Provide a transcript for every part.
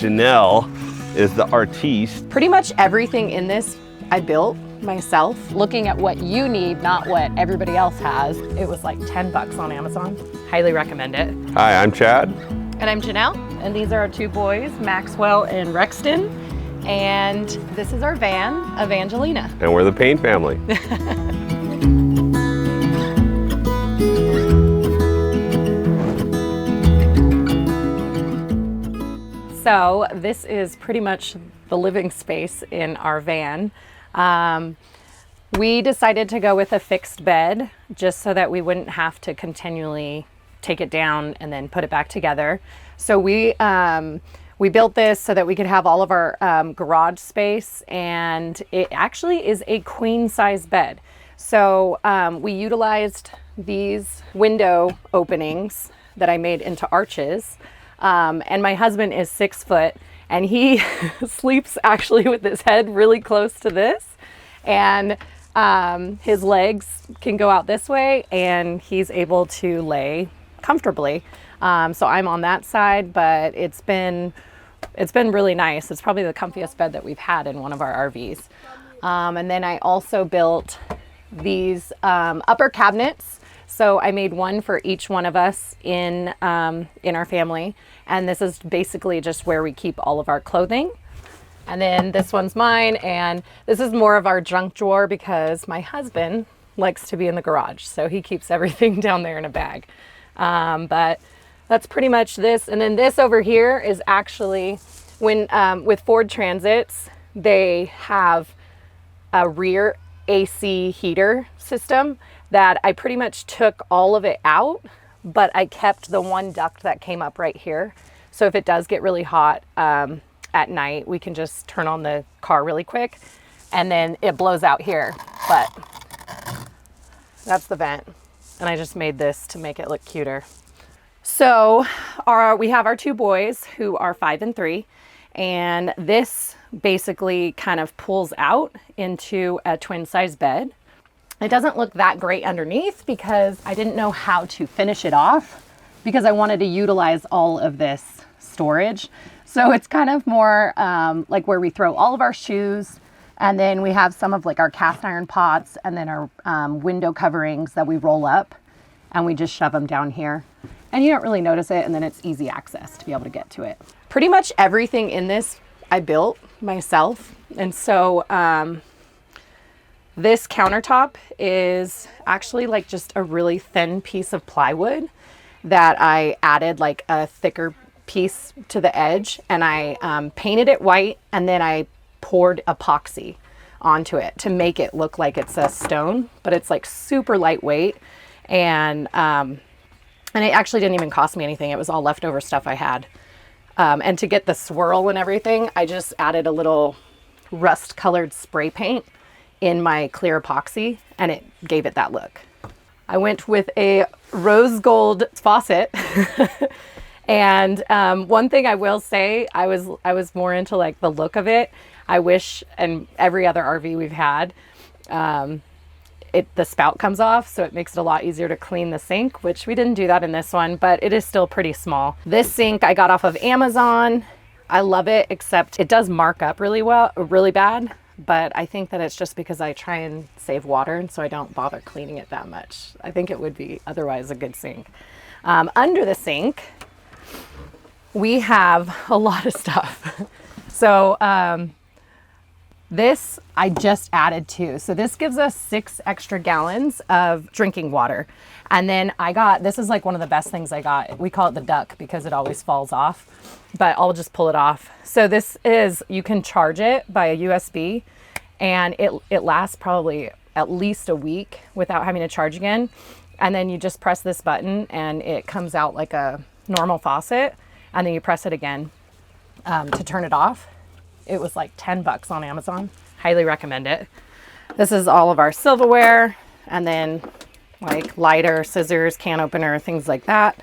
Janelle is the artiste. Pretty much everything in this I built myself. Looking at what you need, not what everybody else has. It was like 10 bucks on Amazon. Highly recommend it. Hi, I'm Chad. And I'm Janelle. And these are our two boys, Maxwell and Rexton. And this is our van, Evangelina. And we're the Payne family. So this is pretty much the living space in our van. We decided to go with a fixed bed just so that we wouldn't have to continually take it down and then put it back together. So we built this so that we could have all of our garage space, and it actually is a queen size bed. So we utilized these window openings that I made into arches. And my husband is 6 foot, and he sleeps actually with his head really close to this, and his legs can go out this way, and he's able to lay comfortably. So I'm on that side, but it's been really nice. It's probably the comfiest bed that we've had in one of our RVs. And then I also built these upper cabinets. So I made one for each one of us in our family. And this is basically just where we keep all of our clothing. And then this one's mine. And this is more of our junk drawer because my husband likes to be in the garage. So he keeps everything down there in a bag. But that's pretty much this. And then this over here is actually when with Ford Transits, they have a rear AC heater system that I pretty much took all of it out, but I kept the one duct that came up right here. So if it does get really hot at night, we can just turn on the car really quick and then it blows out here. But that's the vent. And I just made this to make it look cuter. So we have our two boys who are 5 and 3. And this basically kind of pulls out into a twin size bed. It doesn't look that great underneath because I didn't know how to finish it off because I wanted to utilize all of this storage. So it's kind of more like where we throw all of our shoes, and then we have some of like our cast iron pots and then our window coverings that we roll up and we just shove them down here. And you don't really notice it, and then it's easy access to be able to get to it. Pretty much everything in this I built myself. And so this countertop is actually like just a really thin piece of plywood that I added like a thicker piece to the edge, and I painted it white, and then I poured epoxy onto it to make it look like it's a stone, but it's like super lightweight. And it actually didn't even cost me anything. It was all leftover stuff I had. And to get the swirl and everything, I just added a little rust colored spray paint in my clear epoxy, and it gave it that look. I went with a rose gold faucet. And one thing I will say, I was more into like the look of it. I wish, and every other RV we've had, the spout comes off, so it makes it a lot easier to clean the sink, which we didn't do that in this one, but it is still pretty small. This sink I got off of Amazon. I love it, except it does mark up really bad, but I think that it's just because I try and save water, and so I don't bother cleaning it that much. I think it would be otherwise a good sink. Under the sink, we have a lot of stuff. So this I just added to. So this gives us 6 extra gallons of drinking water. And then this is like one of the best things I got. We call it the duck because it always falls off, but I'll just pull it off. So you can charge it by a USB, and it lasts probably at least a week without having to charge again. And then you just press this button and it comes out like a normal faucet, and then you press it again to turn it off. It was like 10 bucks on Amazon. Highly recommend it. This is all of our silverware, and then like lighter, scissors, can opener, things like that.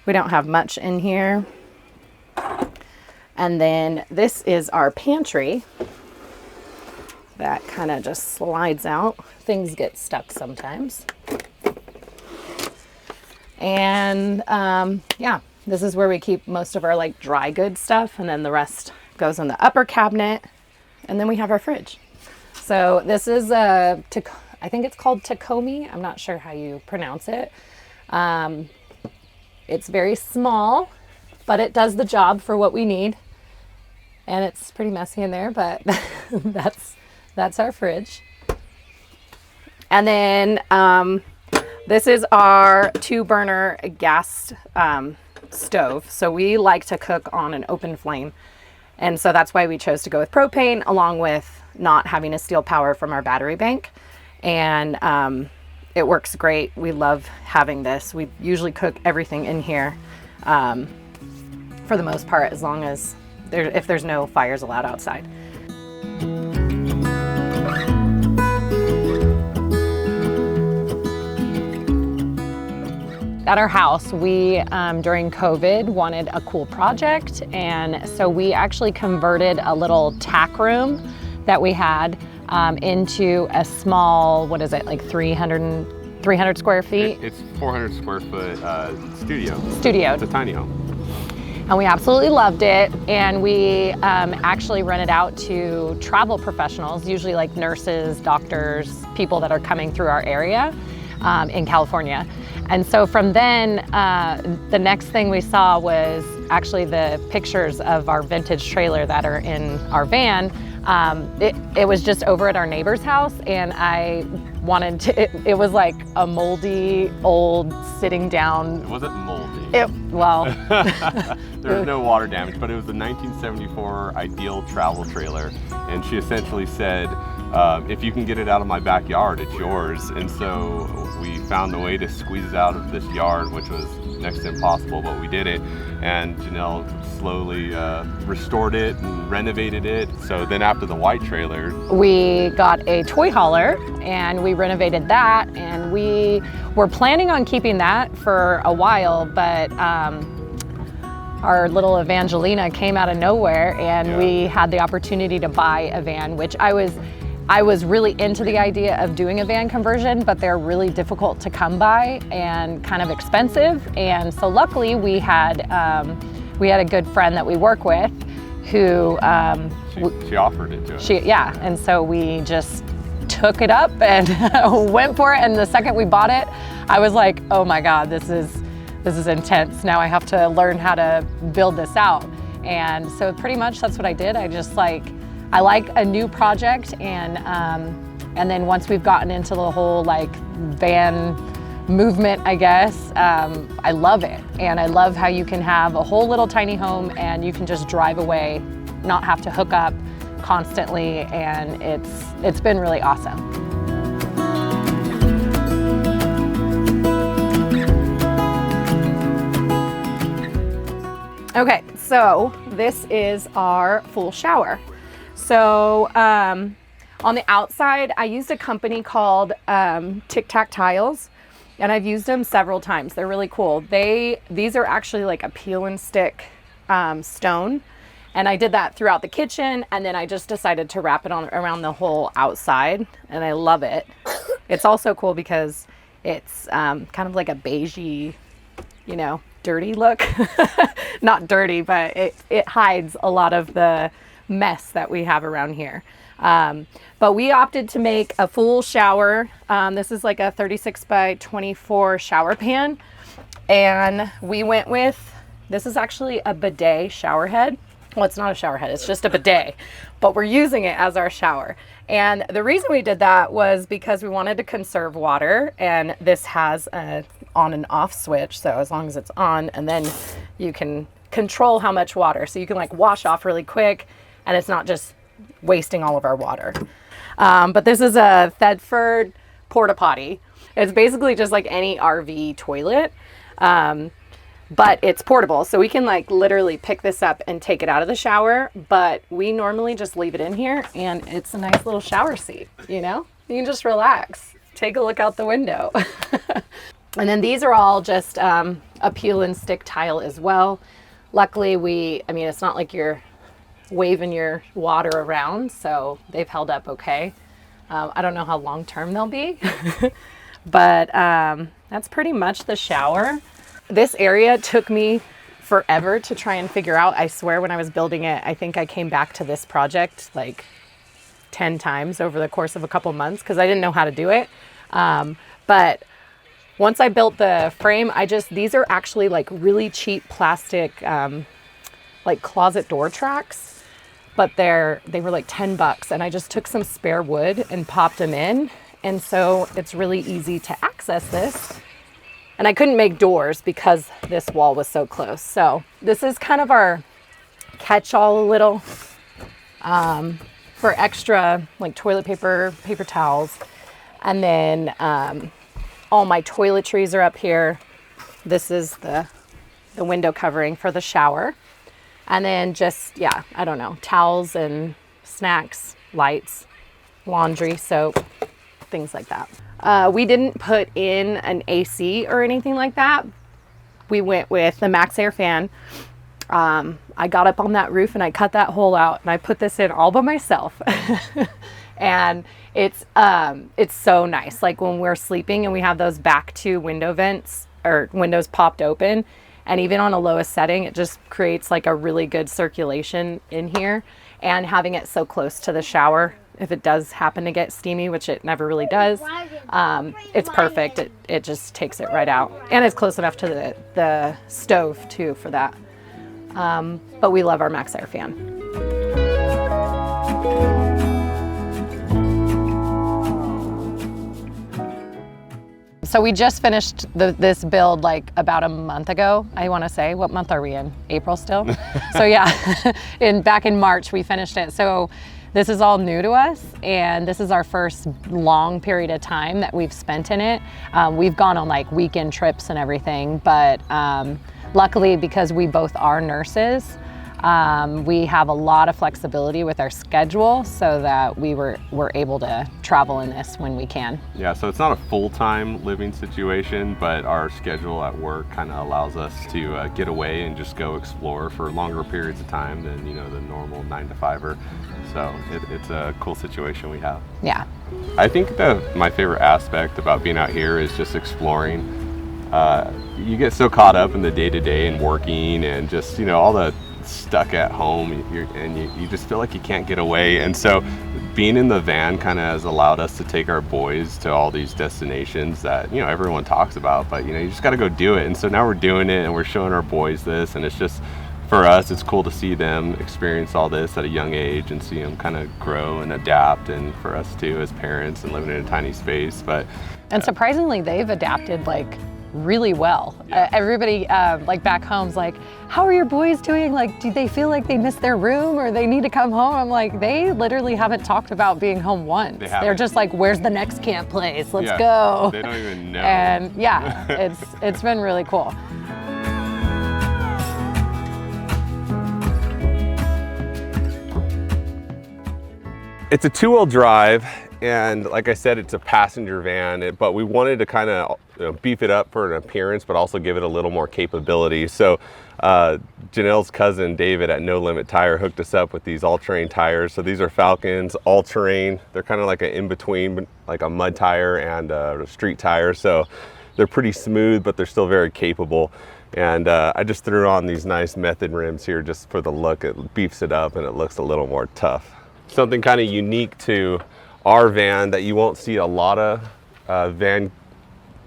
We don't have much in here. And then this is our pantry that kind of just slides out. Things get stuck sometimes. And yeah, This is where we keep most of our like dry goods stuff, and then the rest goes in the upper cabinet. And then we have our fridge. So this is I think it's called Tacoma. I'm not sure how you pronounce it. It's very small, but it does the job for what we need. And it's pretty messy in there, but that's our fridge. And then this is our 2-burner gas stove. So we like to cook on an open flame. And so that's why we chose to go with propane, along with not having to steal power from our battery bank. And it works great. We love having this. We usually cook everything in here for the most part, as long as if there's no fires allowed outside. At our house, we, during COVID, wanted a cool project. And so we actually converted a little tack room that we had into a small, what is it, like 300 square feet? It's 400 square foot studio. It's a tiny home. And we absolutely loved it. And we actually rented out to travel professionals, usually like nurses, doctors, people that are coming through our area in California. And so from then, the next thing we saw was actually the pictures of our vintage trailer that are in our van. It was just over at our neighbor's house, and I wanted to, it was like a moldy, old, sitting down. It wasn't moldy. Well. There was no water damage, but it was a 1974 ideal travel trailer. And she essentially said, if you can get it out of my backyard, it's yours. And so we found a way to squeeze it out of this yard, which was next to impossible, but we did it. And Janelle slowly restored it and renovated it. So then after the white trailer, we got a toy hauler and we renovated that, and we were planning on keeping that for a while, but our little Evangelina came out of nowhere, and we had the opportunity to buy a van, which I was really into the idea of doing a van conversion, but they're really difficult to come by and kind of expensive. And so luckily we had a good friend that we work with who she offered it to us. And so we just took it up and went for it. And the second we bought it, I was like, oh my God, this is intense. Now I have to learn how to build this out. And so pretty much that's what I did. I like a new project, and then once we've gotten into the whole like van movement, I guess, I love it. And I love how you can have a whole little tiny home and you can just drive away, not have to hook up constantly, and it's been really awesome. Okay, so this is our full shower. So on the outside, I used a company called Tic Tac Tiles, and I've used them several times. They're really cool. These are actually like a peel and stick stone, and I did that throughout the kitchen, and then I just decided to wrap it on around the whole outside, and I love it. It's also cool because it's kind of like a beigey, dirty look. Not dirty, but it hides a lot of the mess that we have around here. But we opted to make a full shower. This is like a 36 by 24 shower pan. And we went with, this is actually a bidet shower head. Well, it's not a shower head, it's just a bidet, but we're using it as our shower. And the reason we did that was because we wanted to conserve water, and this has a on and off switch. So as long as it's on, and then you can control how much water. So you can like wash off really quick, and it's not just wasting all of our water. But this is a Thetford porta potty. It's basically just like any RV toilet, but it's portable. So we can like literally pick this up and take it out of the shower, but we normally just leave it in here, and it's a nice little shower seat, You can just relax, take a look out the window. And then these are all just a peel and stick tile as well. Luckily it's not like you're waving your water around, so they've held up okay. I don't know how long term they'll be, but that's pretty much the shower. This area took me forever to try and figure out. I swear when I was building it, I think I came back to this project like 10 times over the course of a couple months because I didn't know how to do it. But once I built the frame, these are actually like really cheap plastic, like closet door tracks, but they were like $10, and I just took some spare wood and popped them in. And so it's really easy to access this. And I couldn't make doors because this wall was so close. So this is kind of our catch-all a little, for extra like toilet paper, paper towels. And then all my toiletries are up here. This is the window covering for the shower. And then just, yeah, I don't know, towels and snacks, lights, laundry, soap, things like that. We didn't put in an AC or anything like that. We went with the Max Air fan. I got up on that roof and I cut that hole out and I put this in all by myself. And it's so nice. Like when we're sleeping and we have those back two window vents or windows popped open, and even on a lowest setting, it just creates like a really good circulation in here. And having it so close to the shower, if it does happen to get steamy, which it never really does, it's perfect. It just takes it right out. And it's close enough to the stove too for that. But we love our Max Air fan. So we just finished this build like about a month ago, I want to say. What month are we in? April still? So yeah, back in March we finished it. So this is all new to us, and this is our first long period of time that we've spent in it. We've gone on like weekend trips and everything, but luckily because we both are nurses, we have a lot of flexibility with our schedule so that we're able to travel in this when we can. Yeah, so it's not a full-time living situation, but our schedule at work kind of allows us to get away and just go explore for longer periods of time than, you know, the normal 9-to-5er. So it's a cool situation we have. Yeah. I think my favorite aspect about being out here is just exploring. You get so caught up in the day-to-day and working and just, you know, all the stuck at home, and you just feel like you can't get away. And so being in the van kind of has allowed us to take our boys to all these destinations that, you know, everyone talks about, but you know, you just got to go do it. And so now we're doing it and we're showing our boys this, and it's just, for us, it's cool to see them experience all this at a young age and see them kind of grow and adapt, and for us too as parents and living in a tiny space. And surprisingly, they've adapted like really well. Yeah. Everybody like back home's like, how are your boys doing? Like, do they feel like they miss their room or they need to come home? I'm like, they literally haven't talked about being home once. They're just like, where's the next camp place? Let's go. They don't even know. And yeah, it's been really cool. It's a 2-wheel drive, and like I said, it's a passenger van, but we wanted to kind of beef it up for an appearance, but also give it a little more capability. So Janelle's cousin David at No Limit Tire hooked us up with these all-terrain tires. So these are Falcons, all-terrain. They're kind of like an in-between, like a mud tire and a street tire. So they're pretty smooth, but they're still very capable. And I just threw on these nice method rims here just for the look. It beefs it up and it looks a little more tough. Something kind of unique to our van that you won't see a lot of van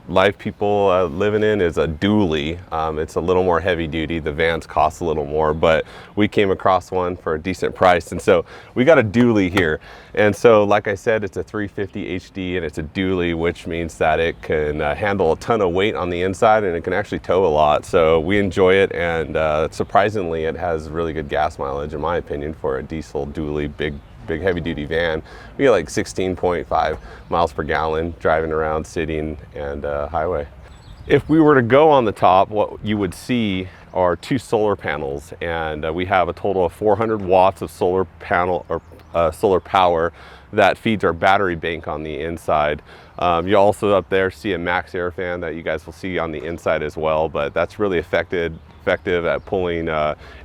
life people living in is a dually. It's a little more heavy duty. The vans cost a little more, but we came across one for a decent price, and so we got a dually here. And so like I said, it's a 350 HD and it's a dually, which means that it can handle a ton of weight on the inside, and it can actually tow a lot. So we enjoy it, and surprisingly it has really good gas mileage in my opinion for a diesel dually big heavy duty van. We get like 16.5 miles per gallon driving around city and highway. If we were to go on the top, what you would see are 2 solar panels, and we have a total of 400 watts of solar panel or solar power that feeds our battery bank on the inside. You also up there see a Max Air fan that you guys will see on the inside as well, but that's really effective at pulling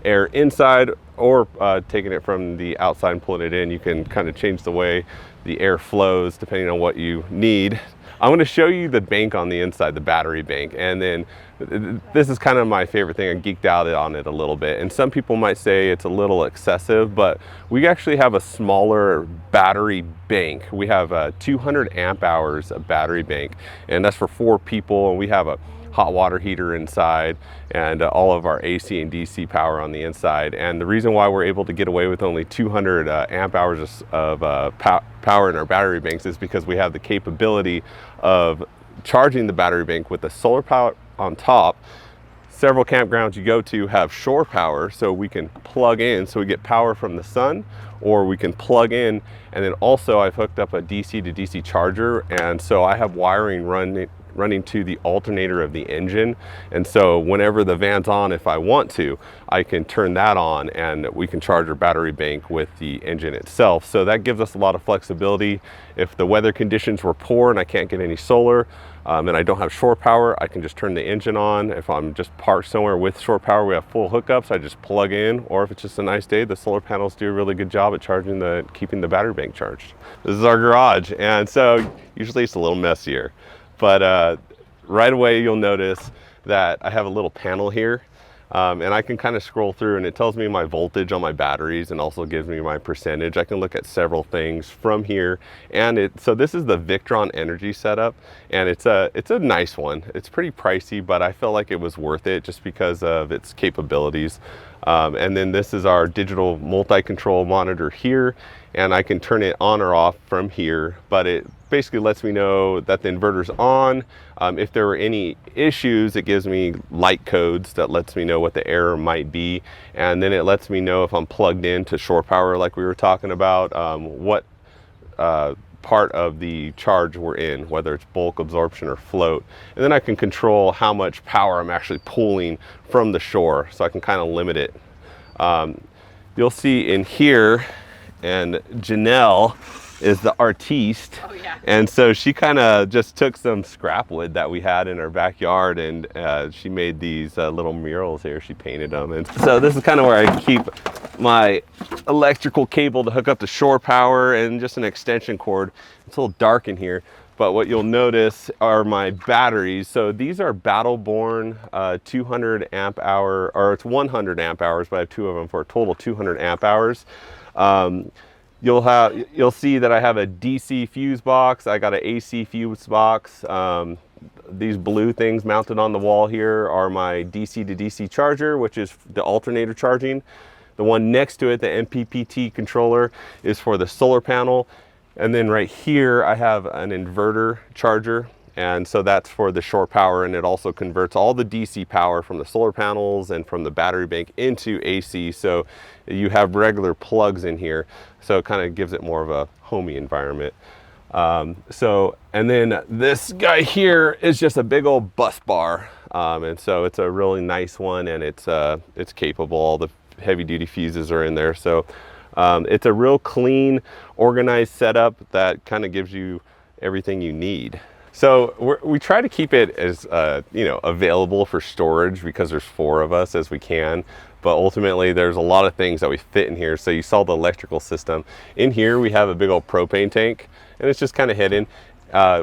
air inside or taking it from the outside and pulling it in. You can kind of change the way the air flows depending on what you need. I'm going to show you the bank on the inside, the battery bank, and then this is kind of my favorite thing. I geeked out on it a little bit, and some people might say it's a little excessive, but we actually have a smaller battery bank. We have 200 amp hours of battery bank, and that's for 4 people, and we have a hot water heater inside and all of our AC and DC power on the inside. And the reason why we're able to get away with only 200 amp hours of power in our battery banks is because we have the capability of charging the battery bank with the solar power on top. Several campgrounds you go to have shore power, so we can plug in, so we get power from the sun, or we can plug in. And then also I've hooked up a DC to DC charger, and so I have wiring running to the alternator of the engine. And so whenever the van's on, if I want to, I can turn that on and we can charge our battery bank with the engine itself. So that gives us a lot of flexibility. If the weather conditions were poor and I can't get any solar, and I don't have shore power, I can just turn the engine on. If I'm just parked somewhere with shore power, we have full hookups, I just plug in. Or if it's just a nice day, the solar panels do a really good job at keeping the battery bank charged. This is our garage, and so usually it's a little messier. But right away you'll notice that I have a little panel here, and I can kind of scroll through, and it tells me my voltage on my batteries and also gives me my percentage. I can look at several things from here, and so this is the Victron Energy setup, and it's a nice one. It's pretty pricey, but I felt like it was worth it just because of its capabilities. And then this is our digital multi-control monitor here, and I can turn it on or off from here, but it basically lets me know that the inverter's on. If there were any issues, it gives me light codes that lets me know what the error might be, and then it lets me know if I'm plugged into shore power like we were talking about, what part of the charge we're in, whether it's bulk, absorption, or float. And then I can control how much power I'm actually pulling from the shore, so I can kind of limit it. You'll see in here, and Janelle is the artiste. Oh, yeah. And so she kind of just took some scrap wood that we had in our backyard, and she made these little murals here. She painted them. And so this is kind of where I keep my electrical cable to hook up to shore power and just an extension cord. It's a little dark in here, but what you'll notice are my batteries. So these are Battleborn 200 amp hour, or it's 100 amp hours, but I have 2 of them for a total 200 amp hours. You'll see that I have a DC fuse box. I got an AC fuse box. These blue things mounted on the wall here are my DC to DC charger, which is the alternator charging. The one next to it, the MPPT controller, is for the solar panel. And then right here, I have an inverter charger. And so that's for the shore power, and it also converts all the DC power from the solar panels and from the battery bank into AC. So you have regular plugs in here. So it kind of gives it more of a homey environment. And then this guy here is just a big old bus bar. And so it's a really nice one, and it's capable. All the heavy duty fuses are in there. So it's a real clean, organized setup that kind of gives you everything you need. So we try to keep it as available for storage, because there's 4 of us, as we can. But ultimately, there's a lot of things that we fit in here. So you saw the electrical system. In here, we have a big old propane tank, and it's just kind of hidden.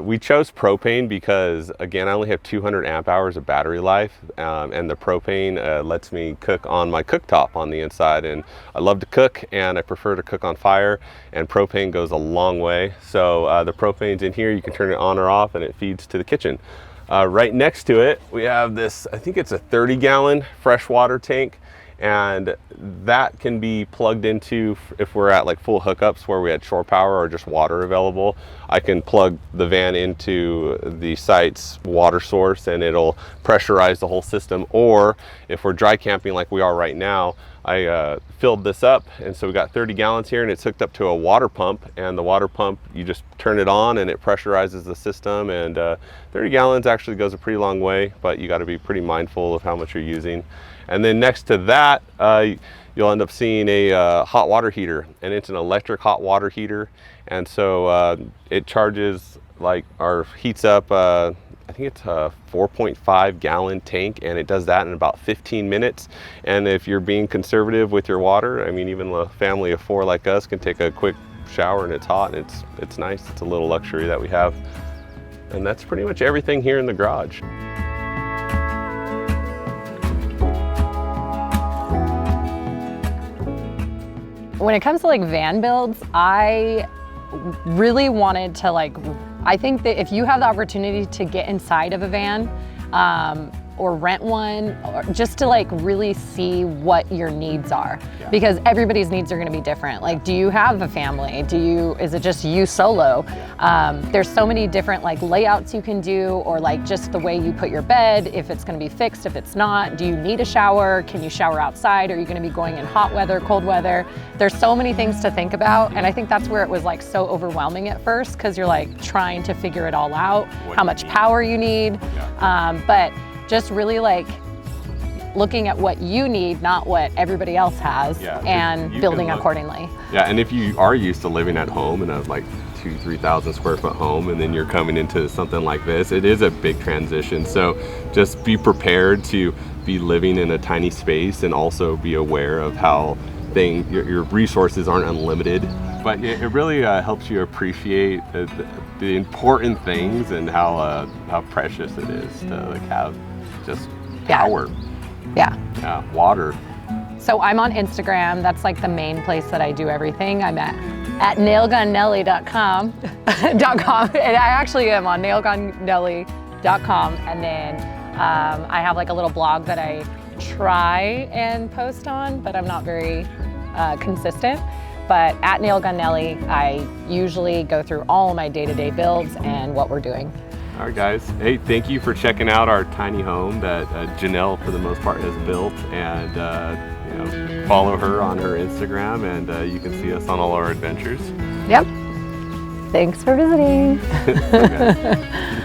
We chose propane because, again, I only have 200 amp hours of battery life, and the propane lets me cook on my cooktop on the inside. And I love to cook, and I prefer to cook on fire, and propane goes a long way. So the propane's in here. You can turn it on or off, and it feeds to the kitchen. Right next to it, we have this, I think it's a 30-gallon freshwater tank. And that can be plugged into, if we're at like full hookups where we had shore power or just water available, I can plug the van into the site's water source and it'll pressurize the whole system. Or if we're dry camping like we are right now, I filled this up, and so we got 30 gallons here, and it's hooked up to a water pump, and the water pump, you just turn it on and it pressurizes the system. And 30 gallons actually goes a pretty long way, but you got to be pretty mindful of how much you're using. And then next to that, you'll end up seeing a hot water heater, and it's an electric hot water heater. And so it charges, heats up, I think it's a 4.5 gallon tank, and it does that in about 15 minutes. And if you're being conservative with your water, I mean, even a family of 4 like us can take a quick shower, and it's hot, and it's nice. It's a little luxury that we have. And that's pretty much everything here in the garage. when it comes to like van builds, I really wanted to I think that if you have the opportunity to get inside of a van, or rent one, or just to really see what your needs are, because everybody's needs are going to be different. Like, do you have a family? Is it just you solo? There's so many different layouts you can do, or just the way you put your bed, if it's going to be fixed, if it's not. Do you need a shower? Can you shower outside? Are you going to be going in hot weather, cold weather? There's so many things to think about, and I think that's where it was so overwhelming at first, because you're trying to figure it all out, how much power you need, but just really looking at what you need, not what everybody else has, and building accordingly. Yeah, and if you are used to living at home in a 2,000-3,000 square foot home, and then you're coming into something like this, it is a big transition. So just be prepared to be living in a tiny space, and also be aware of how your resources aren't unlimited. But it really helps you appreciate the important things, and how precious it is to have just power. Yeah. Water. So I'm on Instagram. That's the main place that I do everything. I'm at nailgunnelly.com. And I actually am on nailgunnelly.com. And then I have a little blog that I try and post on, but I'm not very consistent. But at nailgunnelly, I usually go through all of my day-to-day builds and what we're doing. All right, guys. Hey, thank you for checking out our tiny home that Janelle, for the most part, has built. And follow her on her Instagram, and you can see us on all our adventures. Yep. Thanks for visiting. Okay.